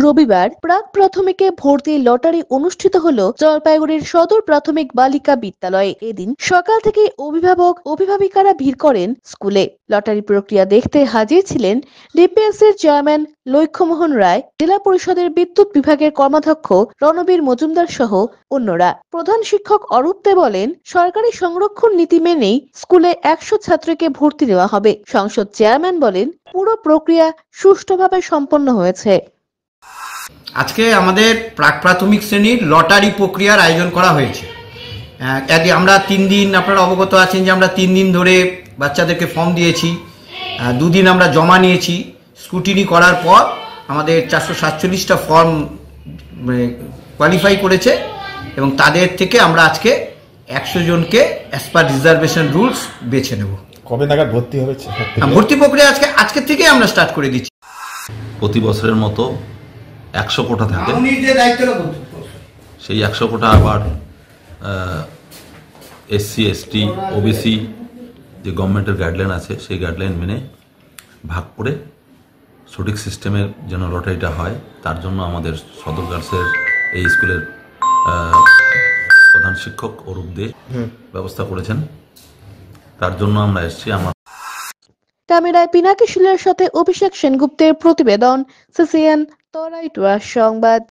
রবিবার প্রাক প্রাথমিকে ভর্তি লটারি অনুষ্ঠিত হলো জলপাইগুড়ির সদর প্রাথমিক বালিকা বিদ্যালয়ে। এদিন সকাল থেকে অভিভাবিকারা ভিড় করেন স্কুলে। লটারি প্রক্রিয়া দেখতে হাজির ছিলেন ডিপিএস এর চেয়ারম্যান লক্ষ্যমোহন রায়, জেলা পরিষদের বিদ্যুৎ বিভাগের কর্মাধ্যক্ষ রণবীর মজুমদার সহ অন্যরা। প্রধান শিক্ষক অরূপ দে বলেন, সরকারি সংরক্ষণ নীতি মেনেই স্কুলে 100 ছাত্রীকে ভর্তি দেওয়া হবে। সংসদ চেয়ারম্যান বলেন, পুরো প্রক্রিয়া সুষ্ঠুভাবে সম্পন্ন হয়েছে। আজকে আমাদের প্রাক প্রাথমিক শ্রেণীর লটারি প্রক্রিয়ার আয়োজন করা হয়েছে। আমরা 3 দিন, আপনারা অবগত আছেন যে আমরা 3 দিন ধরে বাচ্চাদেরকে ফর্ম দিয়েছি। 2 দিন আমরা জমা নিয়েছি। স্ক্রুটিনি করার পর আমাদের 447টা ফর্ম কোয়ালিফাই করেছে এবং তাদের থেকে আমরা আজকে 100 জনকে অ্যাজ পার রিজার্ভেশন রুলস বেছে নেব। কবে নাগাদ ভর্তি হবে? ভর্তি প্রক্রিয়া আজকে থেকে আমরা স্টার্ট করে দিচ্ছি। প্রতি বছরের মতো 100 কোটা থাকে, সেই 100 কোটা আবার SC ST OBC যে গভর্নমেন্টের গাইডলাইন আছে সেই গাইডলাইন মেনে ভাগ করে সঠিক সিস্টেমের যেন লটারিটা হয়, তার জন্য আমাদের সদর গার্লসের এই স্কুলের প্রধান শিক্ষক অরূপ দে ব্যবস্থা করেছেন। তার জন্য আমরা এসেছি। ক্যামেরায় পিনাকি শিলের সাথে অভিষেক সেনগুপ্তের প্রতিবেদন, CCN তরাইটুয়া সংবাদ।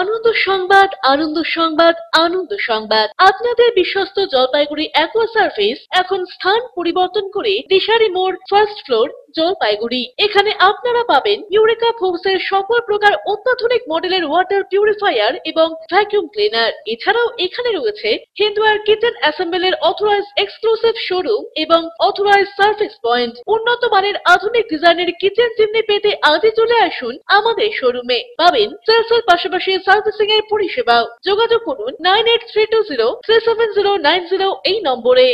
আনন্দ সংবাদ, আনন্দ সংবাদ, আনন্দ সংবাদ। আপনাদের বিশ্বস্ত জলপাইগুড়ি অ্যাকোয়া সার্ভিস এখন স্থান পরিবর্তন করে দিশারি মোড়, ফার্স্ট ফ্লোর, জলপাইগুড়ি। এখানে আপনারা পাবেন ইউরেকা ফোর্সের সকল প্রকার অত্যাধুনিক মডেলের ওয়াটার পিউরিফায়ার এবং ভ্যাকুয়াম ক্লিনার। এছাড়াও এখানে রয়েছে Hindware kitchen অ্যাসেম্বলের authorize exclusive showroom এবং অথরাইজ সার্ভিস পয়েন্ট। উন্নত মানের আধুনিক ডিজাইনের কিচেন চিমনি পেতে আজই চলে আসুন আমাদের শোরুমে। পাবেন সেলসের পাশাপাশি সার্ভিসিং এর পরিষেবাও। যোগাযোগ করুন 9832037090 এই নম্বরে।